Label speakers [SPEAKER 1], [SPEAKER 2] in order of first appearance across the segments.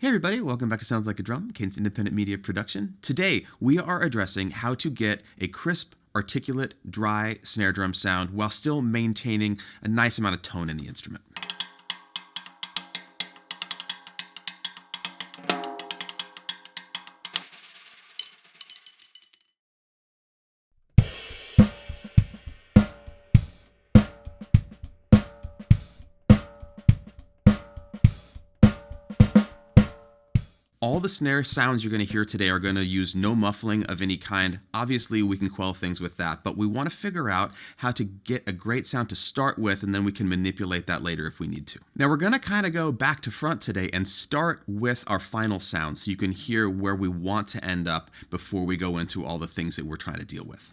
[SPEAKER 1] Hey everybody, welcome back to Sounds Like a Drum, Kane's independent media production. Today, we are addressing how to get a crisp, articulate, dry snare drum sound while still maintaining a nice amount of tone in the instrument. All the snare sounds you're going to hear today are going to use no muffling of any kind. Obviously, we can quell things with that, but we want to figure out how to get a great sound to start with, and then we can manipulate that later if we need to. Now, we're going to kind of go back to front today and start with our final sound so you can hear where we want to end up before we go into all the things that we're trying to deal with.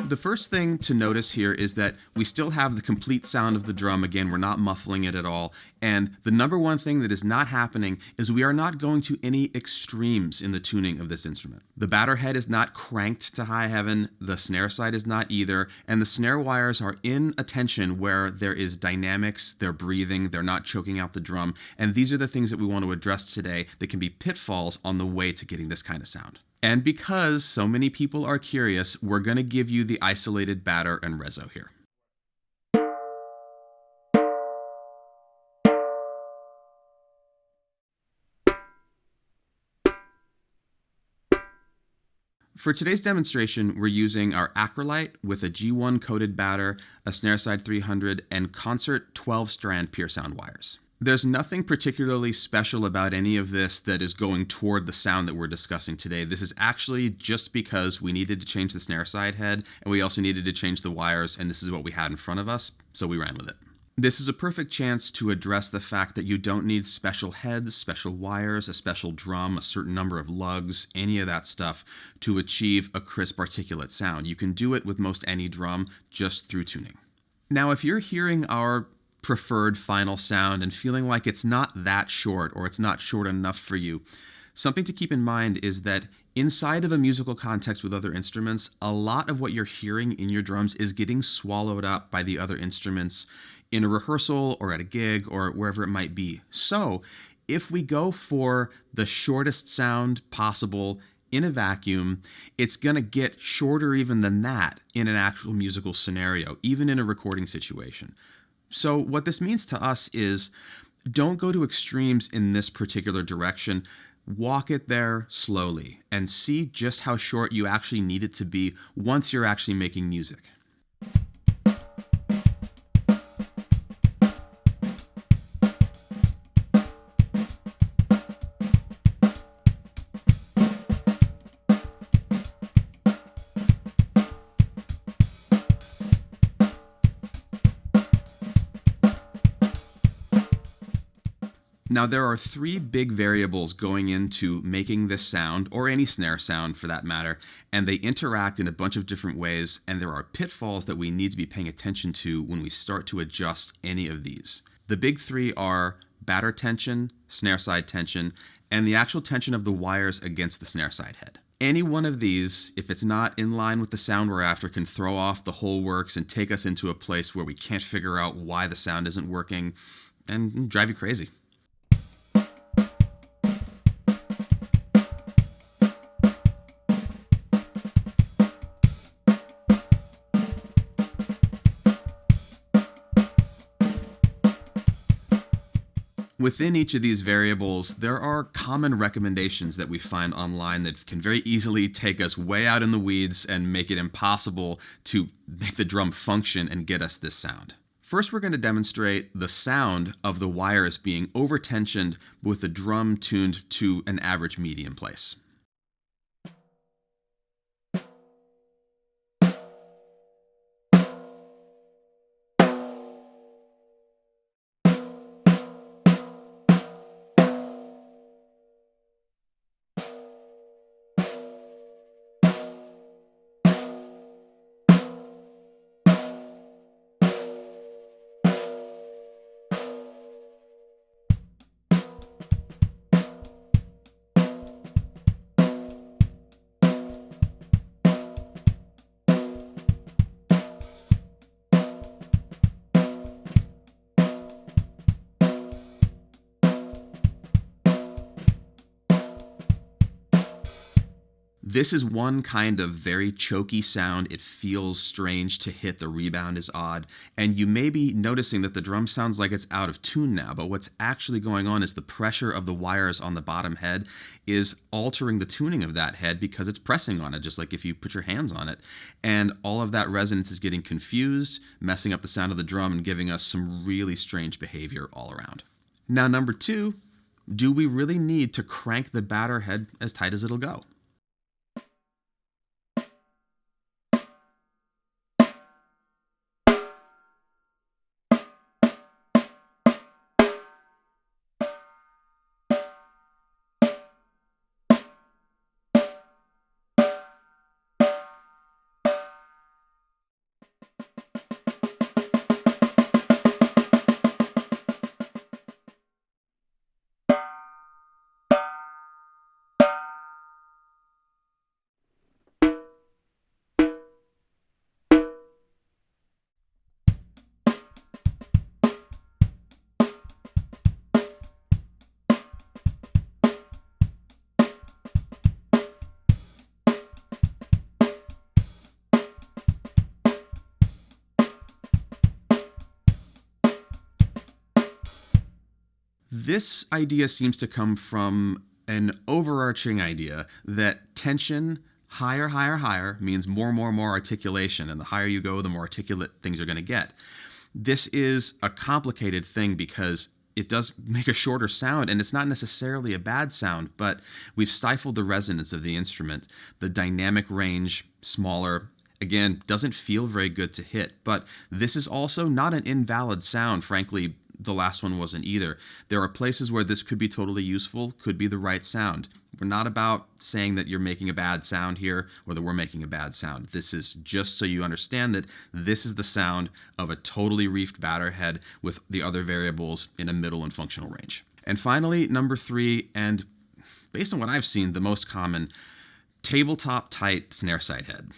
[SPEAKER 1] The first thing to notice here is that we still have the complete sound of the drum. Again, we're not muffling it at all. And the number one thing that is not happening is we are not going to any extremes in the tuning of this instrument. The batter head is not cranked to high heaven, the snare side is not either, and the snare wires are in a tension where there is dynamics, they're breathing, they're not choking out the drum, and these are the things that we want to address today that can be pitfalls on the way to getting this kind of sound. And because so many people are curious, we're going to give you the isolated batter and reso here. For today's demonstration, we're using our Acrolite with a G1 coated batter, a snare side 300, and concert 12-strand pure sound wires. There's nothing particularly special about any of this that is going toward the sound that we're discussing today. This is actually just because we needed to change the snare side head, and we also needed to change the wires, and this is what we had in front of us, so we ran with it. This is a perfect chance to address the fact that you don't need special heads, special wires, a special drum, a certain number of lugs, any of that stuff to achieve a crisp, articulate sound. You can do it with most any drum just through tuning. Now, if you're hearing our preferred final sound and feeling like it's not that short or it's not short enough for you, something to keep in mind is that inside of a musical context with other instruments, a lot of what you're hearing in your drums is getting swallowed up by the other instruments in a rehearsal or at a gig or wherever it might be. So if we go for the shortest sound possible in a vacuum, it's going to get shorter even than that in an actual musical scenario, even in a recording situation. So what this means to us is don't go to extremes in this particular direction. Walk it there slowly and see just how short you actually need it to be once you're actually making music. Now, there are three big variables going into making this sound, or any snare sound for that matter, and they interact in a bunch of different ways, and there are pitfalls that we need to be paying attention to when we start to adjust any of these. The big three are batter tension, snare side tension, and the actual tension of the wires against the snare side head. Any one of these, if it's not in line with the sound we're after, can throw off the whole works and take us into a place where we can't figure out why the sound isn't working and drive you crazy. Within each of these variables, there are common recommendations that we find online that can very easily take us way out in the weeds and make it impossible to make the drum function and get us this sound. First, we're going to demonstrate the sound of the wires being overtensioned with the drum tuned to an average medium place. This is one kind of very choky sound. It feels strange to hit. The rebound is odd. And you may be noticing that the drum sounds like it's out of tune now, but what's actually going on is the pressure of the wires on the bottom head is altering the tuning of that head because it's pressing on it, just like if you put your hands on it. And all of that resonance is getting confused, messing up the sound of the drum and giving us some really strange behavior all around. Now, number two, do we really need to crank the batter head as tight as it'll go? This idea seems to come from an overarching idea that tension, higher, higher, higher, means more, more, more articulation. And the higher you go, the more articulate things are going to get. This is a complicated thing because it does make a shorter sound, and it's not necessarily a bad sound, but we've stifled the resonance of the instrument. The dynamic range, smaller, again, doesn't feel very good to hit. But this is also not an invalid sound, frankly. The last one wasn't either. There are places where this could be totally useful, could be the right sound. We're not about saying that you're making a bad sound here or that we're making a bad sound. This is just so you understand that this is the sound of a totally reefed batter head with the other variables in a middle and functional range. And finally, number three, and based on what I've seen, the most common, tabletop tight snare side head.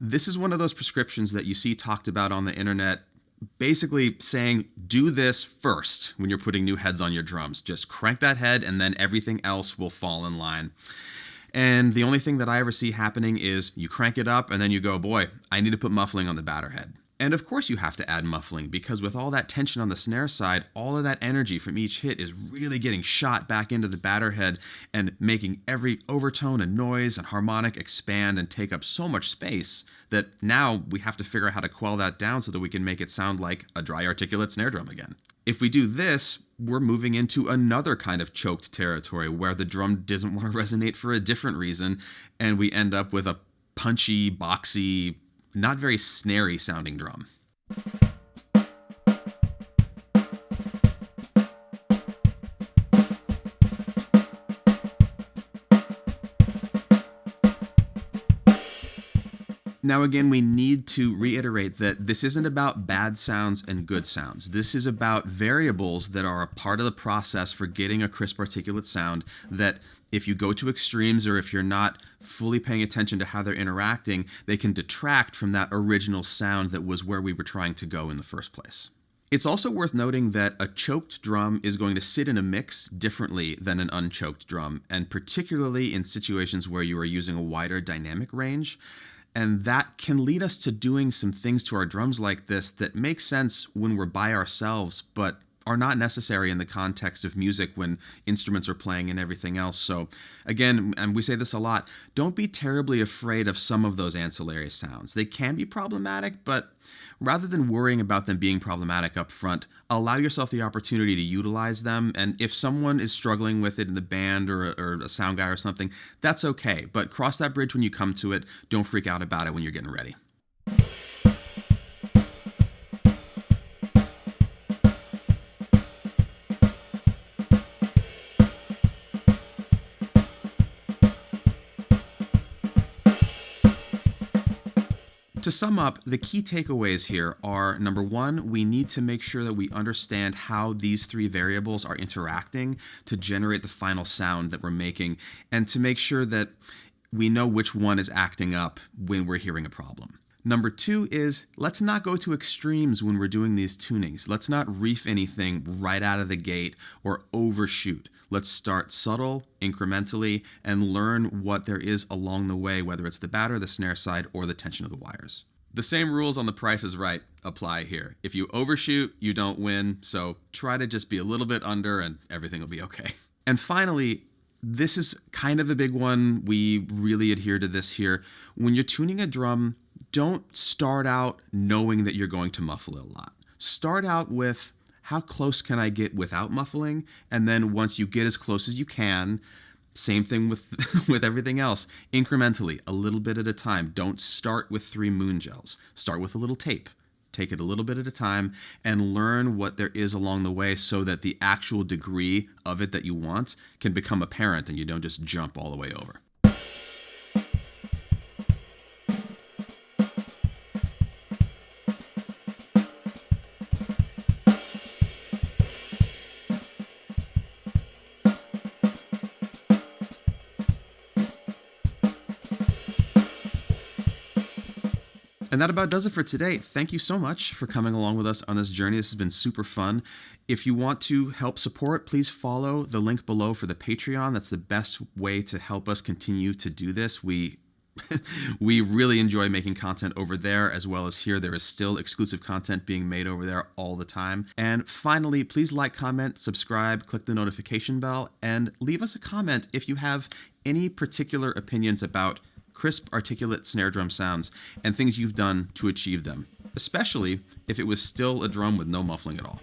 [SPEAKER 1] This is one of those prescriptions that you see talked about on the internet, basically saying, do this first when you're putting new heads on your drums. Just crank that head and then everything else will fall in line. And the only thing that I ever see happening is you crank it up and then you go, boy, I need to put muffling on the batter head. And of course you have to add muffling because with all that tension on the snare side, all of that energy from each hit is really getting shot back into the batter head and making every overtone and noise and harmonic expand and take up so much space that now we have to figure out how to quell that down so that we can make it sound like a dry articulate snare drum again. If we do this, we're moving into another kind of choked territory where the drum doesn't want to resonate for a different reason, and we end up with a punchy, boxy, not very snary sounding drum. Now, again, we need to reiterate that this isn't about bad sounds and good sounds. This is about variables that are a part of the process for getting a crisp articulate sound that if you go to extremes or if you're not fully paying attention to how they're interacting, they can detract from that original sound that was where we were trying to go in the first place. It's also worth noting that a choked drum is going to sit in a mix differently than an unchoked drum, and particularly in situations where you are using a wider dynamic range. And that can lead us to doing some things to our drums like this that make sense when we're by ourselves, but are not necessary in the context of music when instruments are playing and everything else. So again, and we say this a lot, don't be terribly afraid of some of those ancillary sounds. They can be problematic, but rather than worrying about them being problematic up front, allow yourself the opportunity to utilize them. And if someone is struggling with it in the band or a sound guy or something, that's okay. But cross that bridge when you come to it. Don't freak out about it when you're getting ready. To sum up, the key takeaways here are, number one, we need to make sure that we understand how these three variables are interacting to generate the final sound that we're making, and to make sure that we know which one is acting up when we're hearing a problem. Number two is, let's not go to extremes when we're doing these tunings. Let's not reef anything right out of the gate or overshoot. Let's start subtle, incrementally, and learn what there is along the way, whether it's the batter, the snare side, or the tension of the wires. The same rules on The Price is Right apply here. If you overshoot, you don't win, so try to just be a little bit under and everything will be okay. And finally, this is kind of a big one. We really adhere to this here. When you're tuning a drum, don't start out knowing that you're going to muffle it a lot. Start out with, how close can I get without muffling? And then once you get as close as you can, same thing with with everything else, incrementally, a little bit at a time. Don't start with 3 moon gels. Start with a little tape. Take it a little bit at a time and learn what there is along the way so that the actual degree of it that you want can become apparent and you don't just jump all the way over. And that about does it for today. Thank you so much for coming along with us on this journey. This has been super fun. If you want to help support, please follow the link below for the Patreon. That's the best way to help us continue to do this. We really enjoy making content over there as well as here. There is still exclusive content being made over there all the time. And finally, please like, comment, subscribe, click the notification bell, and leave us a comment if you have any particular opinions about crisp, articulate snare drum sounds and things you've done to achieve them, especially if it was still a drum with no muffling at all.